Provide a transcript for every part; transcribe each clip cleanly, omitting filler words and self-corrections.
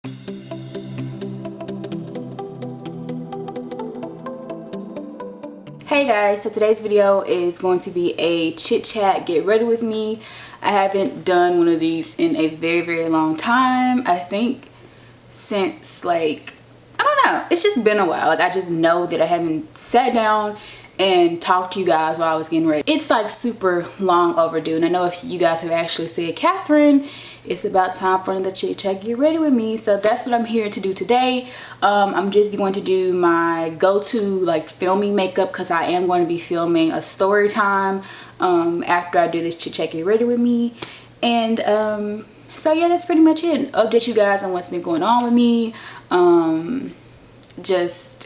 Hey guys, so today's video is going to be a chit chat get ready with me. I haven't done one of these in a very long time. I think since I don't know, it's just been a while. I just know that I haven't sat down and talked to you guys while I was getting ready. It's like super long overdue, and I know if you guys have actually said, Catherine, it's about time for another chit chat get ready with me. So that's what I'm here to do today. I'm just going to do my go-to filming makeup, because I am going to be filming a story time after I do this chit chat get ready with me. And so yeah, that's pretty much it. Update you guys on what's been going on with me, just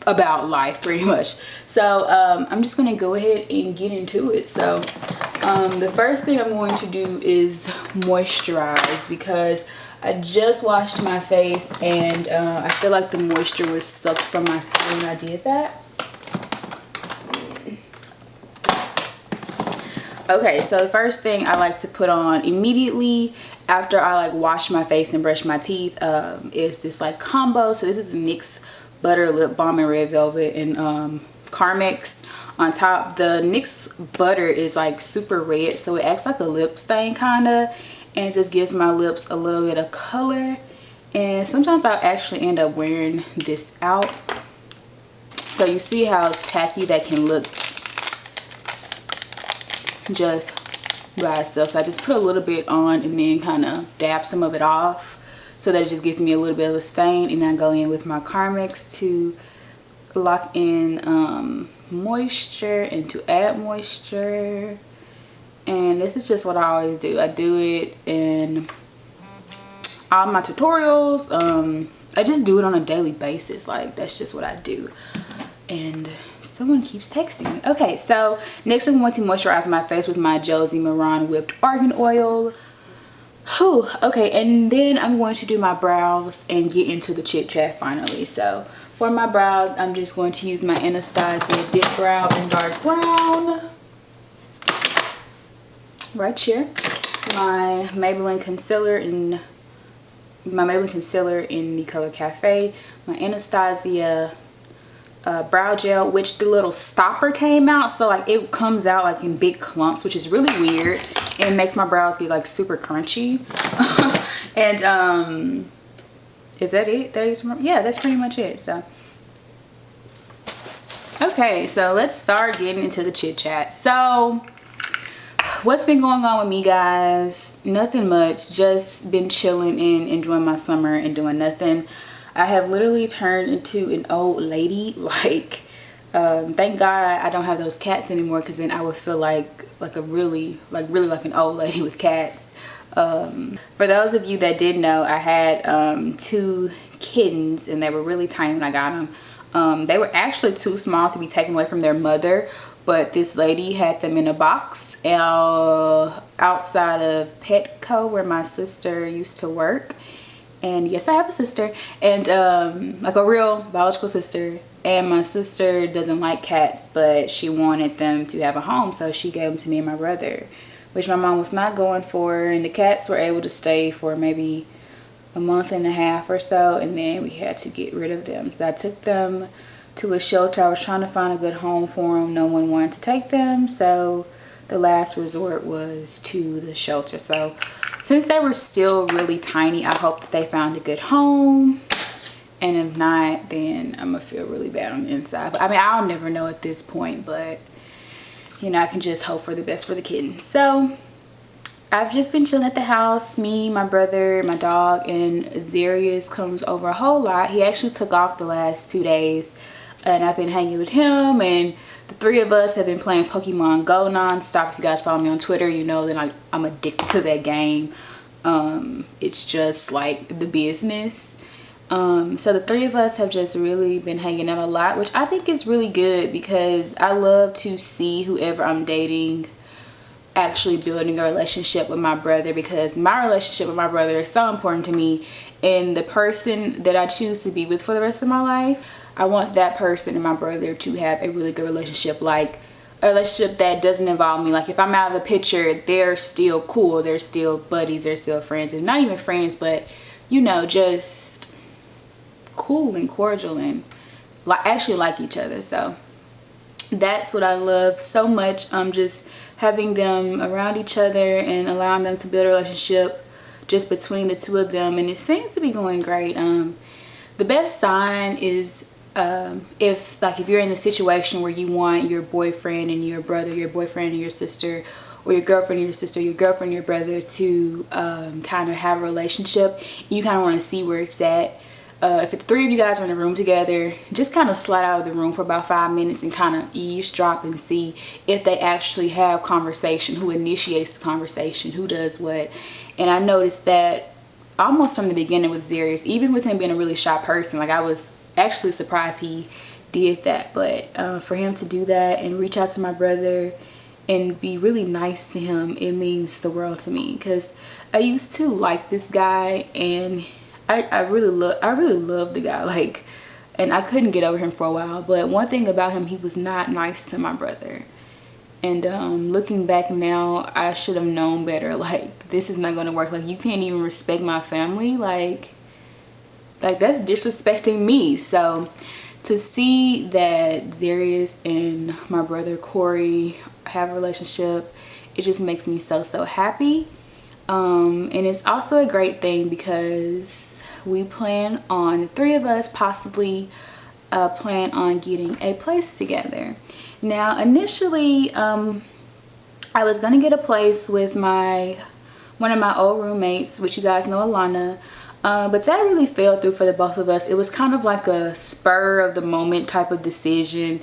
about life pretty much. So I'm just gonna go ahead and get into it. So the first thing I'm going to do is moisturize, because I just washed my face and I feel like the moisture was sucked from my skin when I did that. Okay, so the first thing I like to put on immediately after I wash my face and brush my teeth is this combo. So this is the NYX Butter Lip Balm in Red Velvet and Carmex on top. The NYX Butter is super red, so it acts like a lip stain kinda, and it just gives my lips a little bit of color. And sometimes I'll actually end up wearing this out. So you see how tacky that can look just by itself. So I just put a little bit on and then kind of dab some of it off, so that it just gives me a little bit of a stain. And I go in with my Carmex to lock in moisture and to add moisture. And this is just what I always do. I do it in all my tutorials. I just do it on a daily basis. That's just what I do. And someone keeps texting me. Okay, so next I'm going to moisturize my face with my Josie Maran Whipped Argan Oil. Whew, okay, and then I'm going to do my brows and get into the chit chat finally. So for my brows, I'm just going to use my Anastasia Dip Brow in Dark Brown right here. My Maybelline concealer in the color Cafe. My Anastasia brow gel, which the little stopper came out, so it comes out in big clumps, which is really weird, and it makes my brows get super crunchy. And is that it? Yeah, that's pretty much it. So okay, so let's start getting into the chit chat. So what's been going on with me, guys? Nothing much, just been chilling and enjoying my summer and doing nothing. I have literally turned into an old lady. Thank God I don't have those cats anymore, because then I would feel like really like an old lady with cats. For those of you that did know, I had 2 kittens, and they were really tiny when I got them. They were actually too small to be taken away from their mother, but this lady had them in a box outside of Petco, where my sister used to work. And yes, I have a sister, and a real biological sister. And my sister doesn't like cats, but she wanted them to have a home, so she gave them to me and my brother, which my mom was not going for. And the cats were able to stay for maybe a month and a half or so, and then we had to get rid of them. So I took them to a shelter. I was trying to find a good home for them. No one wanted to take them, so the last resort was to the shelter. So since they were still really tiny, I hope that they found a good home. And if not, then I'm gonna feel really bad on the inside. But I mean, I'll never know at this point, but you know, I can just hope for the best for the kittens. So I've just been chilling at the house. Me, my brother, my dog, and Zarius comes over a whole lot. He actually took off the last 2 days, and I've been hanging with him, and the 3 of us have been playing Pokemon Go non-stop. If you guys follow me on Twitter, you know that I'm addicted to that game. It's just like the business. So the 3 of us have just really been hanging out a lot, which I think is really good, because I love to see whoever I'm dating actually building a relationship with my brother, because my relationship with my brother is so important to me. And the person that I choose to be with for the rest of my life, I want that person and my brother to have a really good relationship, like a relationship that doesn't involve me. Like if I'm out of the picture, they're still cool, they're still buddies, they're still friends, and not even friends, but you know, just cool and cordial and actually like each other. So that's what I love so much. Just having them around each other and allowing them to build a relationship just between the two of them, and it seems to be going great. The best sign is if you're in a situation where you want your boyfriend and your brother, your boyfriend and your sister, or your girlfriend and your sister, your girlfriend and your brother to kind of have a relationship, you kind of want to see where it's at. If the three of you guys are in a room together, just kind of slide out of the room for about 5 minutes and kind of eavesdrop and see if they actually have conversation, who initiates the conversation, who does what. And I noticed that almost from the beginning with Zarius, even with him being a really shy person, like I was actually surprised he did that. But for him to do that and reach out to my brother and be really nice to him, it means the world to me, because I used to like this guy, and I really love the guy, like, and I couldn't get over him for a while. But one thing about him, he was not nice to my brother. And looking back now, I should have known better. Like, this is not going to work. Like, you can't even respect my family. Like that's disrespecting me. So to see that Zarius and my brother Corey have a relationship, it just makes me so happy. And it's also a great thing because we plan on, the three of us possibly plan on getting a place together. Now initially I was gonna get a place with one of my old roommates, which you guys know, Alana, but that really fell through for the both of us. It was kind of like a spur of the moment type of decision,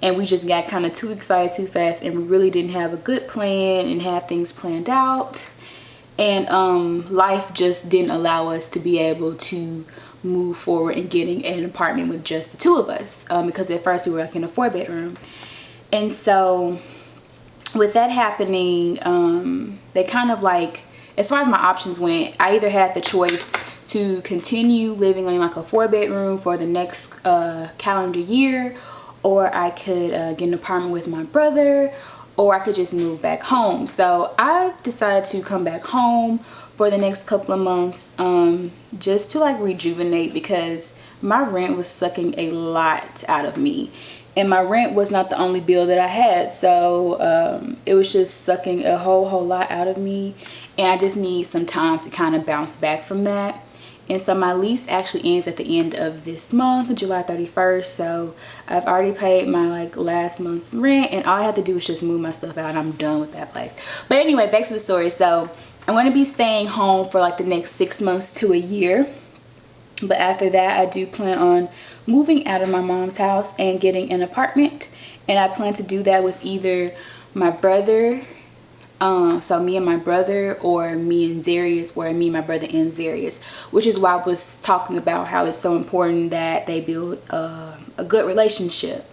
and we just got kind of too excited too fast, and we really didn't have a good plan and have things planned out. And life just didn't allow us to be able to move forward in getting an apartment with just the two of us, because at first we were like in a 4-bedroom. And so with that happening, they kind of like, as far as my options went, I either had the choice to continue living in like a 4-bedroom for the next calendar year, or I could get an apartment with my brother, or I could just move back home. So I decided to come back home for the next couple of months, just to like rejuvenate, because my rent was sucking a lot out of me, and my rent was not the only bill that I had. So it was just sucking a whole lot out of me, and I just need some time to kind of bounce back from that. And so my lease actually ends at the end of this month, July 31st. So I've already paid my like last month's rent, and all I have to do is just move my stuff out, and I'm done with that place. But anyway, back to the story. So I'm going to be staying home for like the next 6 months to a year. But after that, I do plan on moving out of my mom's house and getting an apartment. And I plan to do that with either my brother, so me and my brother, or me and Zarius, or me and my brother and Zarius, which is why I was talking about how it's so important that they build a good relationship,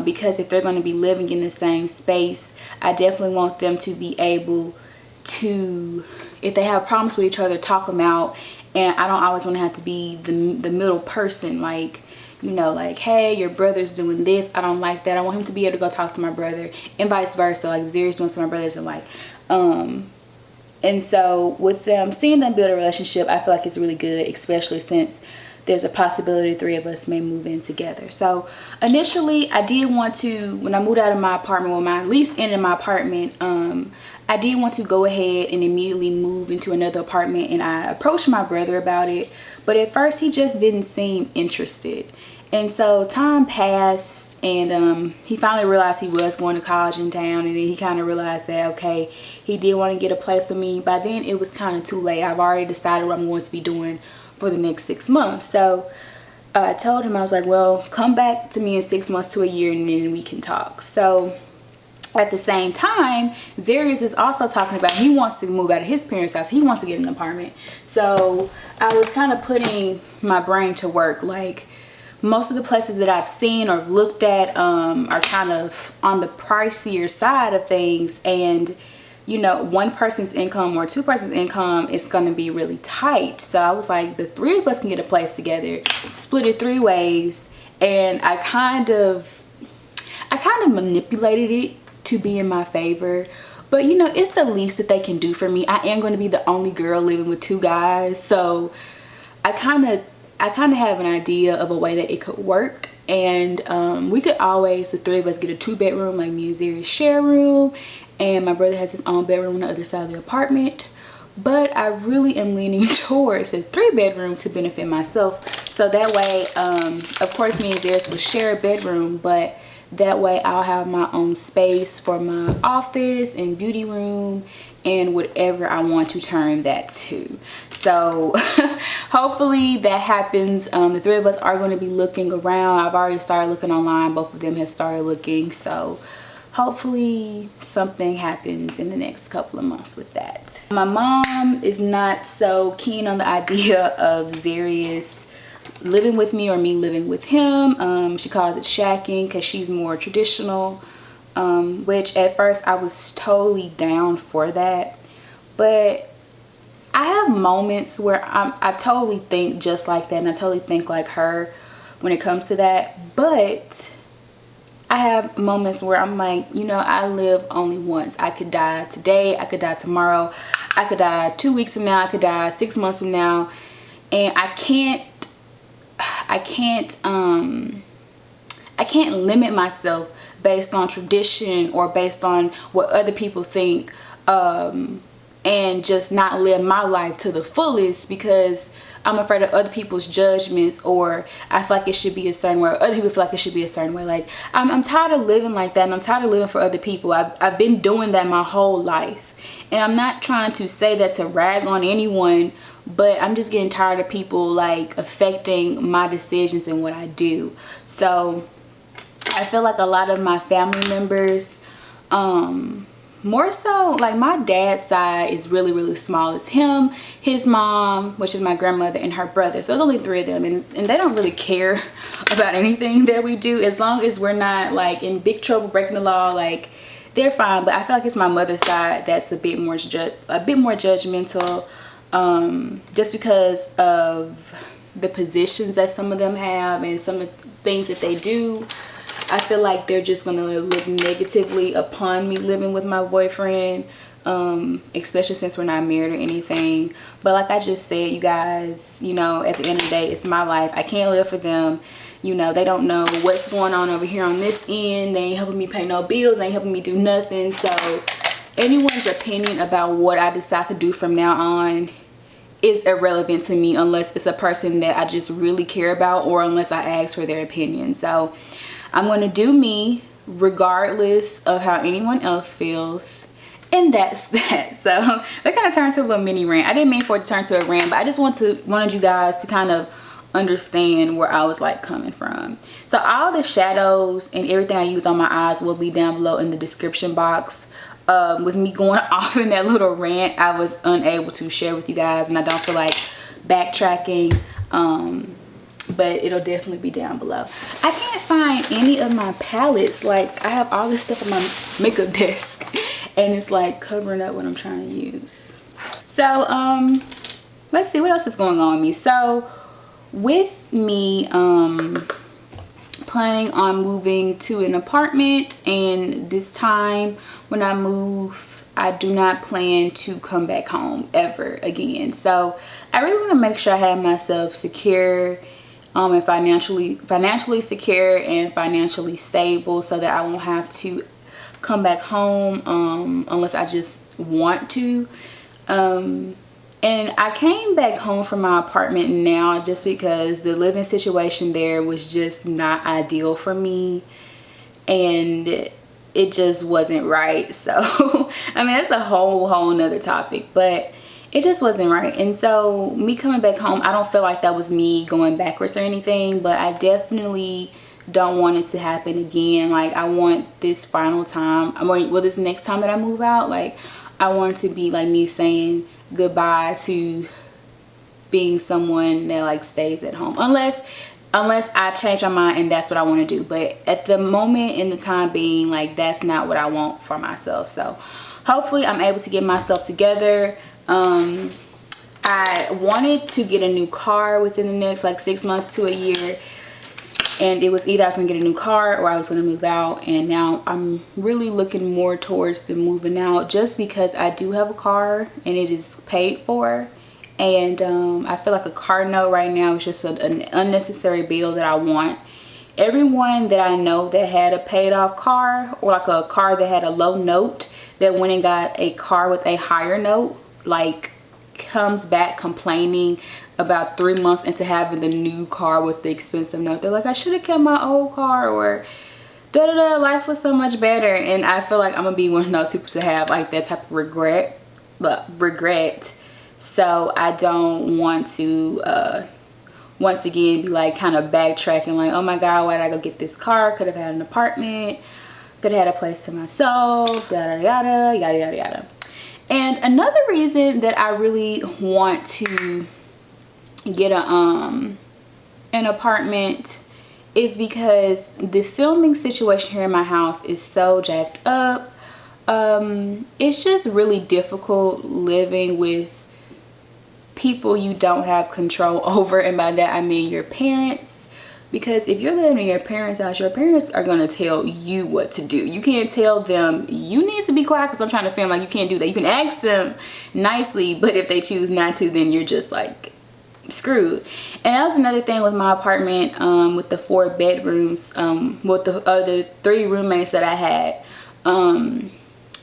because if they're going to be living in the same space, I definitely want them to be able to, if they have problems with each other, talk them out. And I don't always want to have to be the middle person, like, you know, like, hey, your brother's doing this, I don't like that. I want him to be able to go talk to my brother, and vice versa. Like, Zarius doing to my brothers, and like, and so with them, seeing them build a relationship, I feel like it's really good, especially since there's a possibility 3 of us may move in together. So initially, I did want to, when I moved out of my apartment, when my lease ended in my apartment, I did want to go ahead and immediately move into another apartment, and I approached my brother about it, but at first he just didn't seem interested. And so time passed, and he finally realized he was going to college in town, and then he kind of realized that, okay, he did want to get a place with me. By then it was kind of too late. I've already decided what I'm going to be doing for the next 6 months. So I told him, I was like, well, come back to me in 6 months to a year, and then we can talk. So at the same time, Zarius is also talking about he wants to move out of his parents' house. He wants to get an apartment. So I was kind of putting my brain to work. Like, most of the places that I've seen or looked at are kind of on the pricier side of things. And, you know, one person's income or 2 persons' income is going to be really tight. So I was like, the 3 of us can get a place together, split it 3 ways. And I kind of manipulated it to be in my favor. But, you know, it's the least that they can do for me. I am going to be the only girl living with 2 guys. So I kind of have an idea of a way that it could work. And we could always, the three of us, get a 2-bedroom, like me and Zarius share a room, and my brother has his own bedroom on the other side of the apartment. But I really am leaning towards a 3-bedroom to benefit myself. So that way, of course, me and Zarius will share a bedroom, but that way I'll have my own space for my office and beauty room and whatever I want to turn that to. So hopefully that happens. The three of us are going to be looking around. I've already started looking online. Both of them have started looking. So hopefully something happens in the next couple of months with that. My mom is not so keen on the idea of Zarius living with me or me living with him. She calls it shacking because she's more traditional, which at first I was totally down for that. But I have moments where I totally think just like that, and I totally think like her when it comes to that. But I have moments where I'm like, you know, I live only once. I could die today, I could die tomorrow, I could die 2 weeks from now, I could die 6 months from now, and I can't limit myself based on tradition or based on what other people think, and just not live my life to the fullest because I'm afraid of other people's judgments, or I feel like it should be a certain way, or other people feel like it should be a certain way. Like I'm tired of living like that, and I'm tired of living for other people. I've been doing that my whole life, and I'm not trying to say that to rag on anyone, but I'm just getting tired of people like affecting my decisions and what I do. So I feel like a lot of my family members, more so like my dad's side is really small. It's him, his mom, which is my grandmother, and her brother. So there's only 3 of them, and they don't really care about anything that we do as long as we're not like in big trouble breaking the law. Like they're fine. But I feel like it's my mother's side that's a bit more judgmental, just because of the positions that some of them have and some of the things that they do. I feel like they're just gonna look negatively upon me living with my boyfriend, especially since we're not married or anything. But like I just said, you guys, you know, at the end of the day, it's my life. I can't live for them. You know, they don't know what's going on over here on this end. They ain't helping me pay no bills. They ain't helping me do nothing. So anyone's opinion about what I decide to do from now on is irrelevant to me unless it's a person that I just really care about, or unless I ask for their opinion. So I'm going to do me regardless of how anyone else feels, and that's that. So that kind of turned to a little mini rant. I didn't mean for it to turn to a rant, but I just wanted you guys to kind of understand where I was like coming from. So all the shadows and everything I use on my eyes will be down below in the description box. With me going off in that little rant, I was unable to share with you guys, and I don't feel like backtracking, but it'll definitely be down below. I can't find any of my palettes. Like I have all this stuff on my makeup desk and it's like covering up what I'm trying to use. So let's see what else is going on with me. So with me planning on moving to an apartment, and this time when I move, I do not plan to come back home ever again. So I really want to make sure I have myself secure, and financially secure and financially stable, so that I won't have to come back home unless I just want to. And I came back home from my apartment now just because the living situation there was just not ideal for me, and it just wasn't right. So I mean, that's a whole nother topic, but it just wasn't right. And so me coming back home, I don't feel like that was me going backwards or anything, but I definitely don't want it to happen again. Like I want this final time, this next time that I move out, like I want it to be like me saying goodbye to being someone that like stays at home, unless I change my mind and that's what I want to do. But at the moment, in the time being, like that's not what I want for myself. So hopefully I'm able to get myself together. I wanted to get a new car within the next like 6 months to a year, and it was either I was gonna get a new car or I was gonna move out. And now I'm really looking more towards the moving out, just because I do have a car and it is paid for, And I feel like a car note right now is just an unnecessary bill that I want. Everyone that I know that had a paid off car, or like a car that had a low note, that went and got a car with a higher note, like comes back complaining about 3 months into having the new car with the expensive note. They're like, I should have kept my old car, or da da da, life was so much better. And I feel like I'm gonna be one of those people to have like that type of regret. So I don't want to once again be like kind of backtracking, like, oh my god, why did I go get this car? Could have had an apartment, could have had a place to myself, yada yada yada yada yada. And another reason that I really want to get an apartment is because the filming situation here in my house is so jacked up. It's just really difficult living with people you don't have control over, and by that I mean your parents. Because if you're living in your parents' house, your parents are going to tell you what to do. You can't tell them, you need to be quiet because I'm trying to film. Like, you can't do that. You can ask them nicely, but if they choose not to, then you're just like screwed. And that was another thing with my apartment, with the 4 bedrooms, with the other 3 roommates that I had.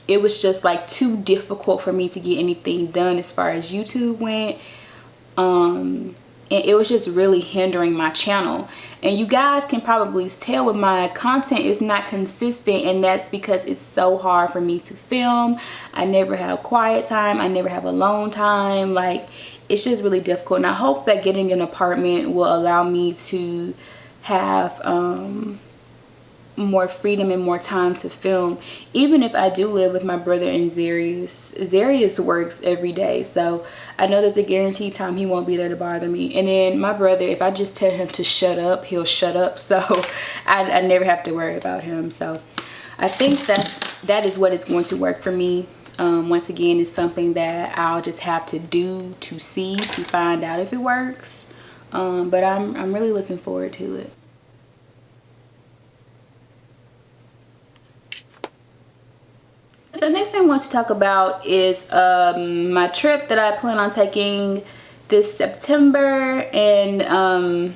It was just like too difficult for me to get anything done as far as YouTube went. And it was just really hindering my channel. And you guys can probably tell with my content is not consistent, and that's because it's so hard for me to film. I never have quiet time, I never have alone time. Like, it's just really difficult. And I hope that getting an apartment will allow me to have more freedom and more time to film. Even if I do live with my brother and Zarius works every day, so I know there's a guaranteed time he won't be there to bother me. And then my brother, if I just tell him to shut up, he'll shut up, so I never have to worry about him. So I think that is what is going to work for me. Once again, it's something that I'll just have to do to see, to find out if it works. But I'm really looking forward to it. The next thing I want to talk about is my trip that I plan on taking this September. And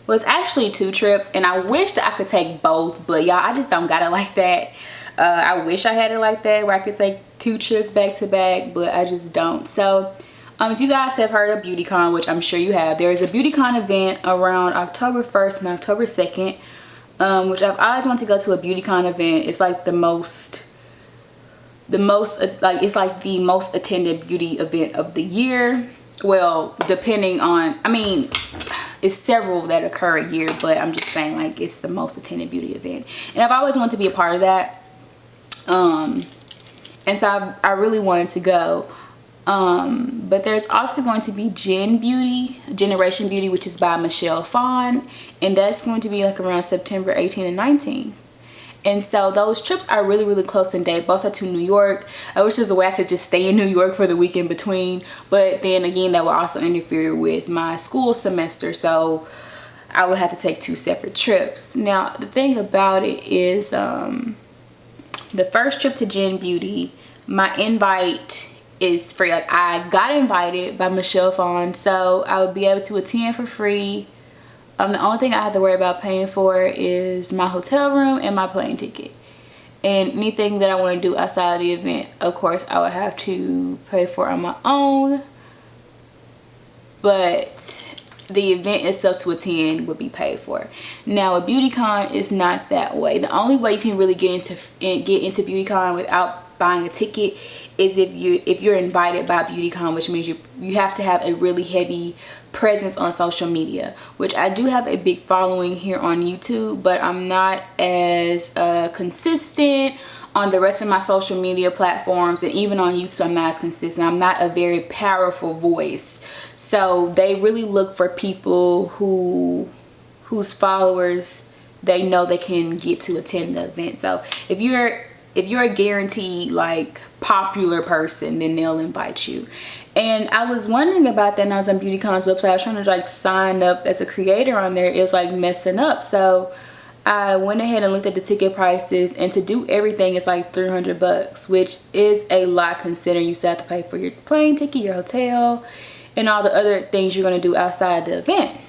well, it's actually 2 trips, and I wish that I could take both, but y'all, I just don't got it like that. I wish I had it like that where I could take 2 trips back to back, but I just don't. So if you guys have heard of BeautyCon, which I'm sure you have, there is a BeautyCon event around October 1st and October 2nd, which I've always wanted to go to a BeautyCon event. It's like the most it's like the most attended beauty event of the year. Well, depending on, I mean, it's several that occur a year, but I'm just saying, like, it's the most attended beauty event, and I've always wanted to be a part of that. And so I really wanted to go. But there's also going to be Generation Beauty, which is by Michelle Phan, and that's going to be like around September 18th and 19th. And so those trips are really, really close in date. Both are to New York. I wish there's a way I could just stay in New York for the week in between. But then again, that will also interfere with my school semester. So I would have to take 2 separate trips. Now, the thing about it is the first trip to Gen Beauty, my invite is free. Like, I got invited by Michelle Phan, so I would be able to attend for free. The only thing I have to worry about paying for is my hotel room and my plane ticket. And anything that I want to do outside of the event, of course, I would have to pay for on my own. But the event itself to attend would be paid for. Now, a BeautyCon is not that way. The only way you can really get into BeautyCon without buying a ticket is if you're invited by BeautyCon, which means you have to have a really heavy presence on social media, which I do have a big following here on YouTube, but I'm not as consistent on the rest of my social media platforms, and even on YouTube I'm not as consistent. I'm not a very powerful voice, so they really look for people whose followers they know they can get to attend the event. So if you're a guaranteed like popular person, then they'll invite you. And I was wondering about that, and I was on BeautyCon's website. I was trying to like sign up as a creator on there. It was like messing up. So I went ahead and looked at the ticket prices, and to do everything it's like $300, which is a lot considering you still have to pay for your plane ticket, your hotel, and all the other things you're going to do outside the event.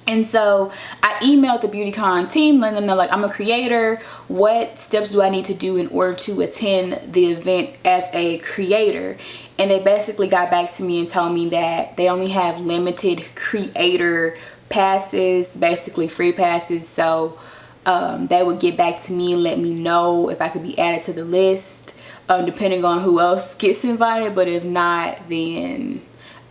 And so I emailed the BeautyCon team, letting them know, like, I'm a creator. What steps do I need to do in order to attend the event as a creator? And they basically got back to me and told me that they only have limited creator passes, basically free passes. So they would get back to me and let me know if I could be added to the list, depending on who else gets invited. But if not, then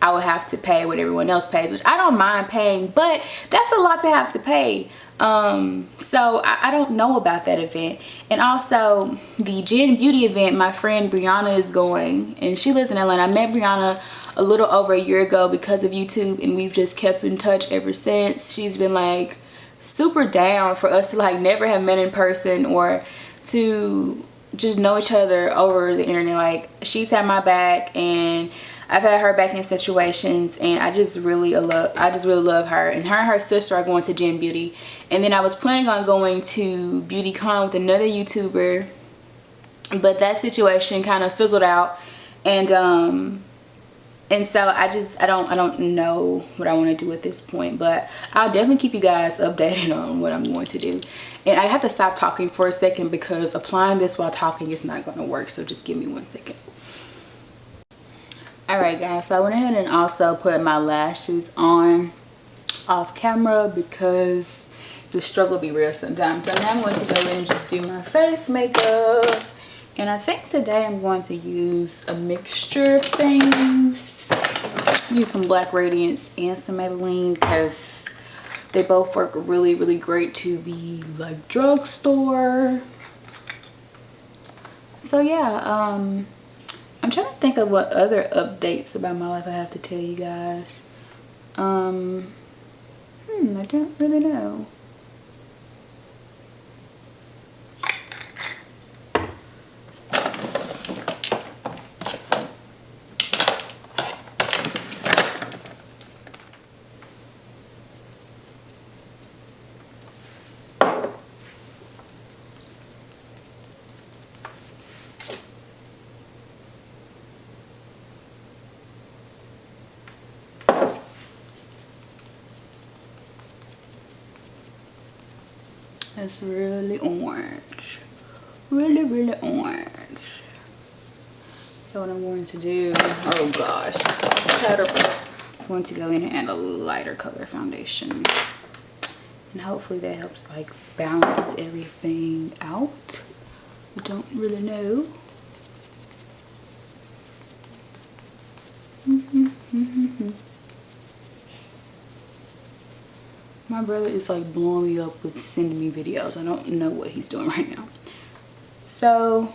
I would have to pay what everyone else pays, which I don't mind paying, but that's a lot to have to pay. So I don't know about that event. And also the Gen Beauty event, my friend Brianna is going, and she lives in Atlanta. I met Brianna a little over a year ago because of YouTube, and we've just kept in touch ever since. She's been like super down for us to like never have met in person or to just know each other over the internet. Like, she's had my back and I've had her back in situations, and I just really love her. And her sister are going to Gen Beauty, and then I was planning on going to BeautyCon with another YouTuber, but that situation kind of fizzled out. And so I don't know what I want to do at this point, but I'll definitely keep you guys updated on what I'm going to do. And I have to stop talking for a second because applying this while talking is not going to work, so just give me 1 second. Alright guys, so I went ahead and also put my lashes on off camera because the struggle be real sometimes. So now I'm going to go in and just do my face makeup. And I think today I'm going to use a mixture of things. Use some Black Radiance and some Maybelline because they both work really, really great to be like drugstore. So yeah, I'm trying to think of what other updates about my life I have to tell you guys. I don't really know. It's really orange, really orange. So what I'm going to do, oh gosh, I'm going to go in and add a lighter color foundation, and hopefully that helps like balance everything out. I don't really know. My brother is like blowing me up with sending me videos. I don't know what he's doing right now. So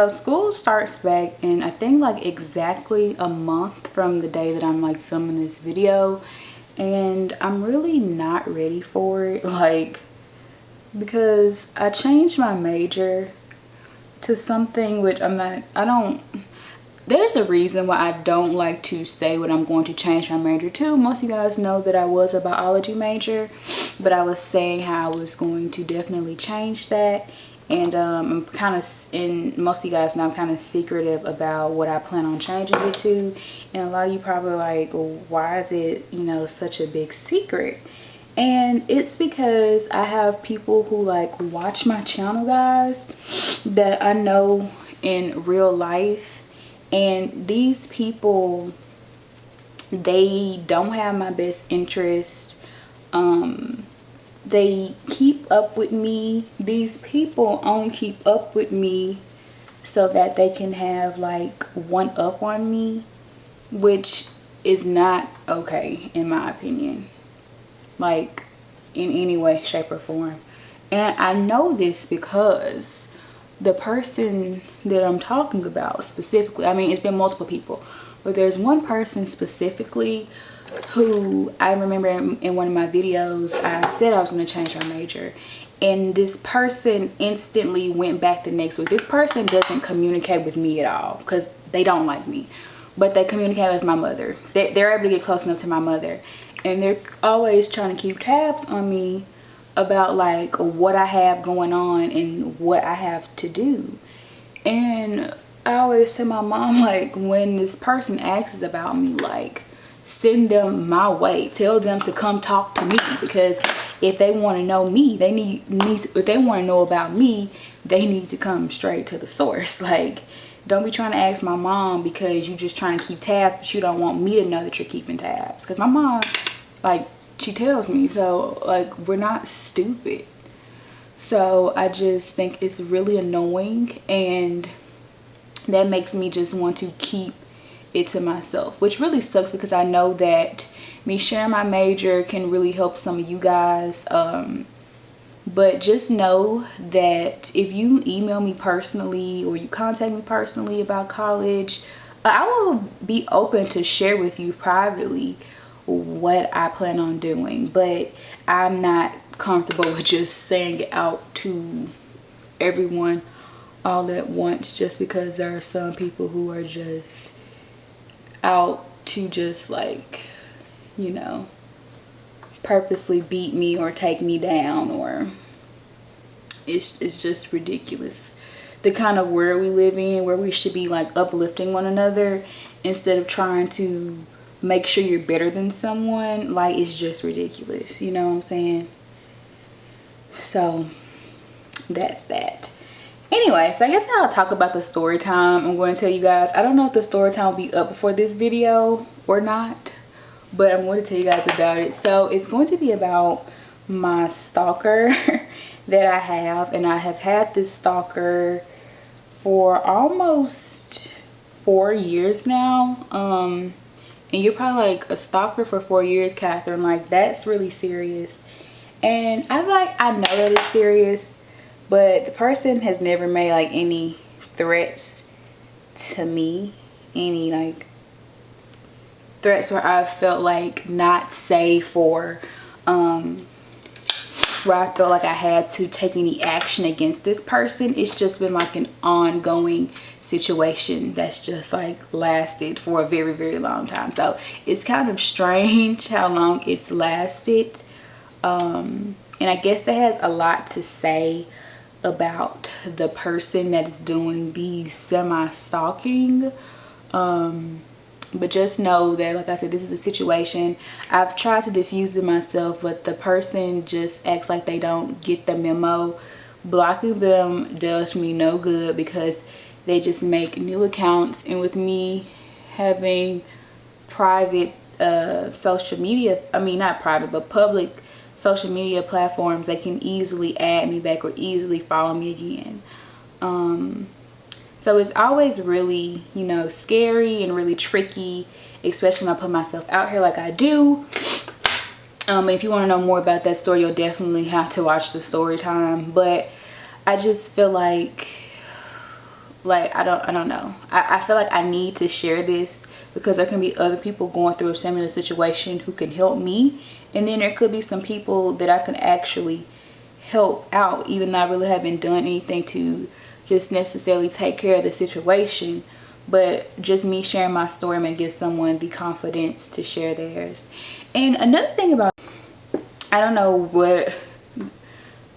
school starts back in I think like exactly a month from the day that I'm like filming this video, and I'm really not ready for it, like, because I changed my major to something which there's a reason why I don't like to say what I'm going to change my major to. Most of you guys know that I was a biology major, but I was saying how I was going to definitely change that. And I'm kind of, and most of you guys know I'm kind of secretive about what I plan on changing it to. And a lot of you probably like, well, why is it, you know, such a big secret? And it's because I have people who like watch my channel, guys, that I know in real life. And these people, they don't have my best interest. They keep up with me. These people only keep up with me so that they can have like one up on me, which is not okay in my opinion, like in any way, shape, or form. And I know this because the person that I'm talking about specifically, I mean, it's been multiple people, but there's one person specifically who I remember in one of my videos I said I was going to change my major, and this person instantly went back the next week. This person doesn't communicate with me at all because they don't like me. but they communicate with my mother. They're able to get close enough to my mother, and they're always trying to keep tabs on me about like what I have going on and what I have to do. And I always tell my mom, like, when this person asks about me, like, send them my way. Tell them to come talk to me, because if they want to know me, if they want to know about me, they need to come straight to the source. Like, don't be trying to ask my mom because you just trying to keep tabs, but you don't want me to know that you're keeping tabs. Because my mom, like, she tells me, so like, we're not stupid. So I just think it's really annoying, and that makes me just want to keep it to myself, which really sucks, because I know that me sharing my major can really help some of you guys. But just know that if you email me personally or you contact me personally about college, I will be open to share with you privately what I plan on doing, but I'm not comfortable with just saying it out to everyone all at once, just because there are some people who are just out to just, like, you know, purposely beat me or take me down, or it's just ridiculous, the kind of world we live in, where we should be like uplifting one another instead of trying to make sure you're better than someone. Like, it's just ridiculous, you know what I'm saying? So that's that. Anyway, so I guess I'll talk about the story time. I'm going to tell you guys, I don't know if the story time will be up before this video or not, but I'm going to tell you guys about it. So it's going to be about my stalker that I have, and I have had this stalker for almost 4 years now. And you're probably like, a stalker for 4 years, Catherine? Like, that's really serious. And I feel like I know that it's serious, but the person has never made like any threats to me, any like threats where I felt like not safe, or where I felt like I had to take any action against this person. It's just been like an ongoing situation that's just like lasted for a very, very long time. So it's kind of strange how long it's lasted. And I guess that has a lot to say about the person that is doing the semi-stalking. But just know that, like I said, this is a situation. I've tried to diffuse it myself, but the person just acts like they don't get the memo. Blocking them does me no good, because they just make new accounts, and with me having private social media, I mean not private but public social media platforms, they can easily add me back or easily follow me again. So it's always really, you know, scary and really tricky, especially when I put myself out here like I do. And if you want to know more about that story, you'll definitely have to watch the story time. But I just feel like I don't know. I feel like I need to share this, because there can be other people going through a similar situation who can help me. And then there could be some people that I can actually help out, even though I really haven't done anything to just necessarily take care of the situation. But just me sharing my story may give someone the confidence to share theirs. And another thing about, I don't know where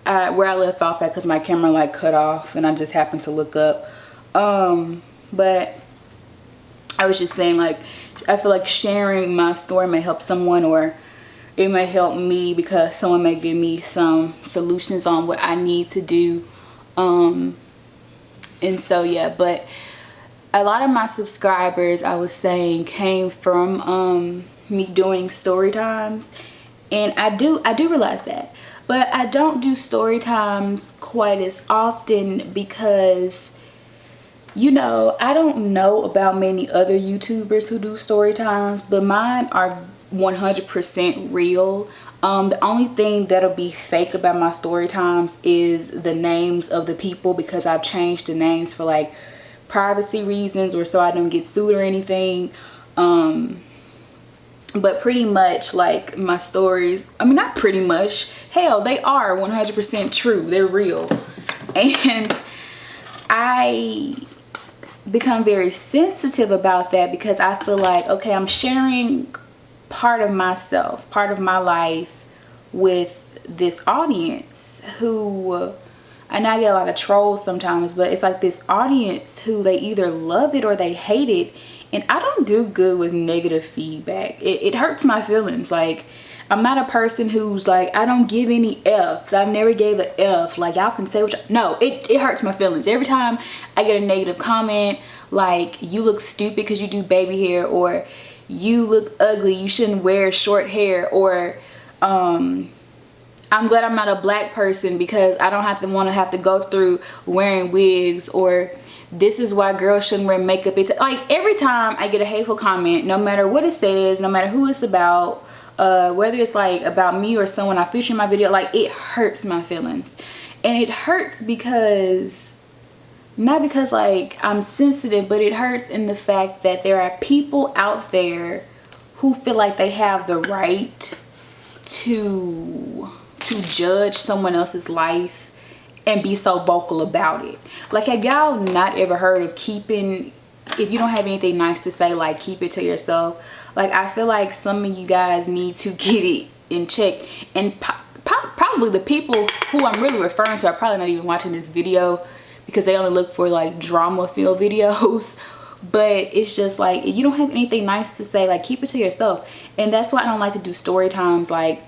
I left off at, because my camera like cut off and I just happened to look up. But I was just saying, like, I feel like sharing my story may help someone, or it may help me, because someone may give me some solutions on what I need to do. And so yeah, but a lot of my subscribers, I was saying, came from me doing story times, and I do realize that, but I don't do story times quite as often, because, you know, I don't know about many other YouTubers who do story times, but mine are 100% real. The only thing that'll be fake about my story times is the names of the people, because I've changed the names for like privacy reasons, or so I don't get sued or anything. But pretty much, like, my stories, I mean, not pretty much, hell, they are 100% true. They're real. And I become very sensitive about that, because I feel like, okay, I'm sharing part of myself, part of my life with this audience who, and I get a lot of trolls sometimes, but it's like this audience who they either love it or they hate it. And I don't do good with negative feedback. It hurts my feelings. Like, I'm not a person who's like, I don't give any F's. I've never gave an F. Like, y'all can say what y'all, no, it hurts my feelings. Every time I get a negative comment, like, you look stupid because you do baby hair, or you look ugly, you shouldn't wear short hair, or I'm glad I'm not a black person because I don't have to go through wearing wigs, or this is why girls shouldn't wear makeup. It's like every time I get a hateful comment, no matter what it says, no matter who it's about, whether it's like about me or someone I feature in my video, like, it hurts my feelings. And it hurts because, not because like I'm sensitive, but it hurts in the fact that there are people out there who feel like they have the right to judge someone else's life and be so vocal about it. Like, have y'all not ever heard of keeping, if you don't have anything nice to say, like, keep it to yourself? Like, I feel like some of you guys need to get it in check. And probably the people who I'm really referring to are probably not even watching this video, because they only look for like drama filled videos. But it's just like, if you don't have anything nice to say, like, keep it to yourself. And that's why I don't like to do story times. Like,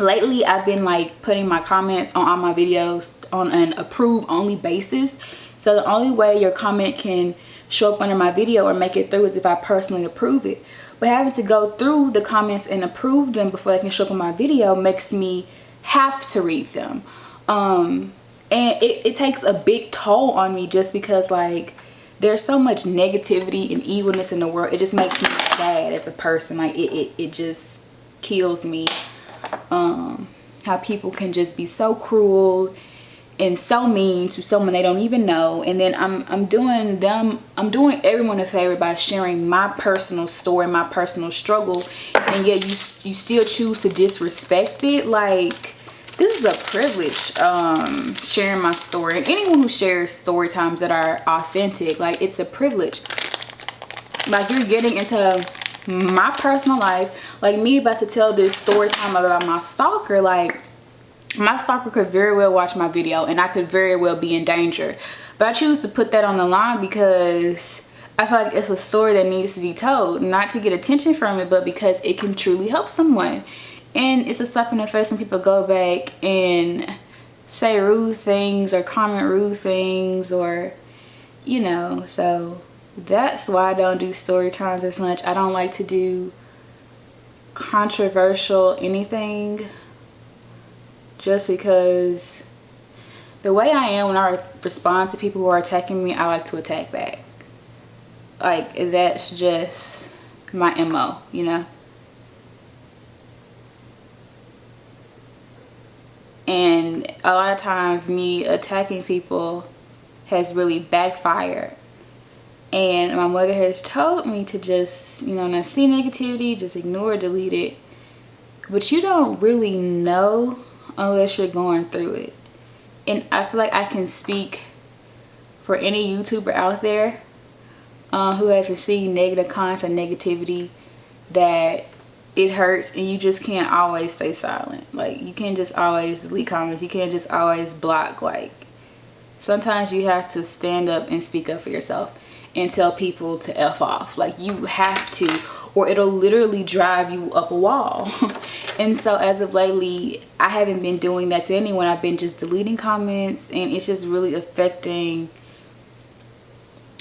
lately I've been like putting my comments on all my videos on an approve only basis. So the only way your comment can show up under my video or make it through is if I personally approve it. But having to go through the comments and approve them before they can show up on my video makes me have to read them. And it takes a big toll on me, just because like there's so much negativity and evilness in the world. It just makes me sad as a person. Like, it just kills me. How people can just be so cruel and so mean to someone they don't even know. And then I'm doing everyone a favor by sharing my personal story, my personal struggle, and yet you still choose to disrespect it. Like, this is a privilege, sharing my story. And anyone who shares story times that are authentic, like, it's a privilege. Like, you're getting into my personal life. Like, me about to tell this story time about my stalker. Like, my stalker could very well watch my video and I could very well be in danger. But I choose to put that on the line because I feel like it's a story that needs to be told. Not to get attention from it, but because it can truly help someone. And it's a slap in the face when people go back and say rude things or comment rude things, or, you know. So that's why I don't do story times as much. I don't like to do controversial anything, just because the way I am when I respond to people who are attacking me, I like to attack back. Like, that's just my MO, you know. And a lot of times me attacking people has really backfired. And my mother has told me to just, you know, not see negativity, just ignore it, delete it. But you don't really know unless you're going through it. And I feel like I can speak for any YouTuber out there who has received negative comments or negativity, that it hurts, and you just can't always stay silent. Like, you can't just always delete comments. You can't just always block. Like, sometimes you have to stand up and speak up for yourself and tell people to F off. Like, you have to, or it'll literally drive you up a wall. And so as of lately, I haven't been doing that to anyone. I've been just deleting comments, and it's just really affecting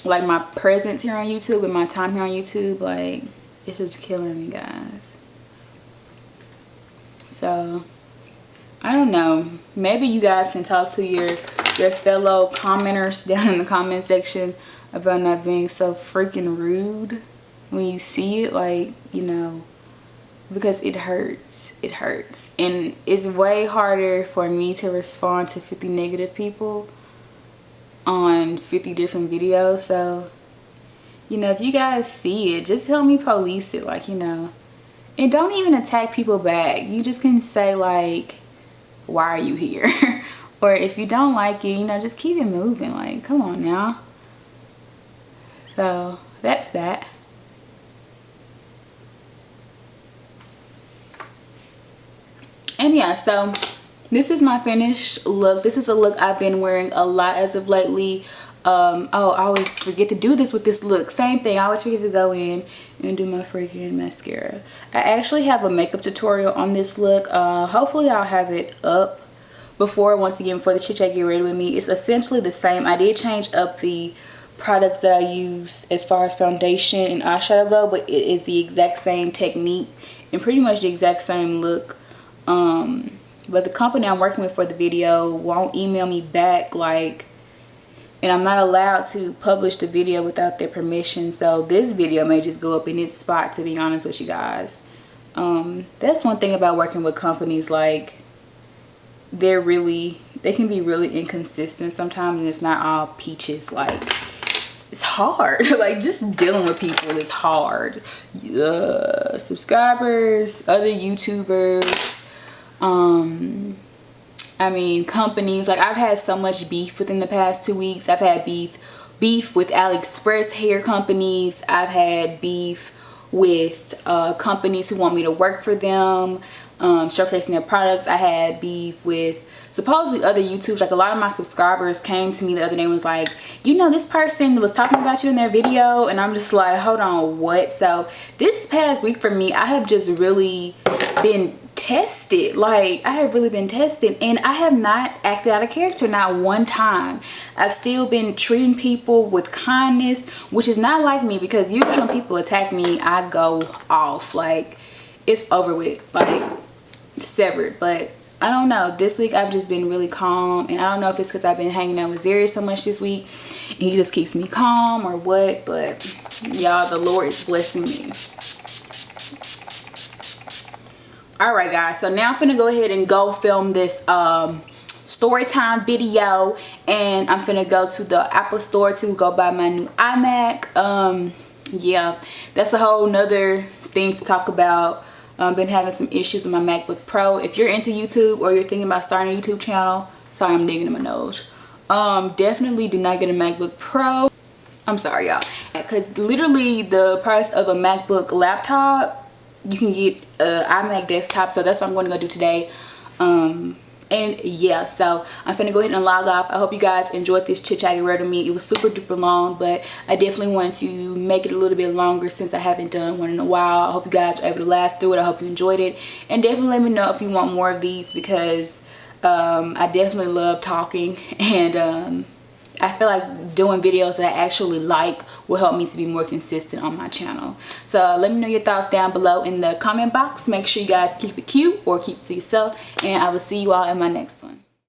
like my presence here on YouTube and my time here on YouTube. Like, it's just killing me, guys. So I don't know, maybe you guys can talk to your fellow commenters down in the comment section about not being so freaking rude when you see it. Like, you know, because it hurts. It hurts. And it's way harder for me to respond to 50 negative people on 50 different videos. So, you know, if you guys see it, just help me police it. Like, you know, and don't even attack people back. You just can say, like, why are you here? Or if you don't like it, you know, just keep it moving. Like, come on now. So that's that. And yeah, so this is my finished look. This is a look I've been wearing a lot as of lately. Oh, I always forget to do this with this look. Same thing, I always forget to go in and do my freaking mascara. I actually have a makeup tutorial on this look. Hopefully I'll have it up before the Chit Chat Get Ready With Me. It's essentially the same. I did change up the products that I use as far as foundation and eyeshadow go, but it is the exact same technique and pretty much the exact same look. But the company I'm working with for the video won't email me back, like, and I'm not allowed to publish the video without their permission, so this video may just go up in its spot, to be honest with you guys. That's one thing about working with companies, like, they can be really inconsistent sometimes, and it's not all peaches. Like, it's hard. Like, just dealing with people is hard. Subscribers, other YouTubers, I mean, companies. Like, I've had so much beef within the past 2 weeks. I've had beef with AliExpress hair companies. I've had beef with companies who want me to work for them, showcasing their products. I had beef with supposedly other YouTubers. Like, a lot of my subscribers came to me the other day and was like, you know, this person was talking about you in their video, and I'm just like, hold on, what? So this past week for me, I have just really been tested. Like, I have really been tested, and I have not acted out of character, not one time. I've still been treating people with kindness, which is not like me, because usually when people attack me, I go off. Like, it's over with, like, severed. But I don't know, this week I've just been really calm, and I don't know if it's because I've been hanging out with Zarius so much this week and he just keeps me calm or what, but y'all, the Lord is blessing me. All right, guys, so now I'm finna go ahead and go film this story time video, and I'm finna go to the Apple store to go buy my new iMac. Yeah, that's a whole nother thing to talk about. Been having some issues with my MacBook Pro. If you're into YouTube or you're thinking about starting a YouTube channel, sorry, I'm digging in my nose. Definitely do not get a MacBook Pro. I'm sorry, y'all, because literally the price of a MacBook laptop, you can get an iMac desktop. So that's what I'm going to go do today. And yeah, so I'm finna go ahead and log off. I hope you guys enjoyed this Chit Chat Get Ready With Me. It was super duper long, but I definitely wanted to make it a little bit longer since I haven't done one in a while. I hope you guys were able to last through it. I hope you enjoyed it, and definitely let me know if you want more of these, because I definitely love talking, and I feel like doing videos that I actually like will help me to be more consistent on my channel. So let me know your thoughts down below in the comment box. Make sure you guys keep it cute or keep it to yourself, and I will see you all in my next one.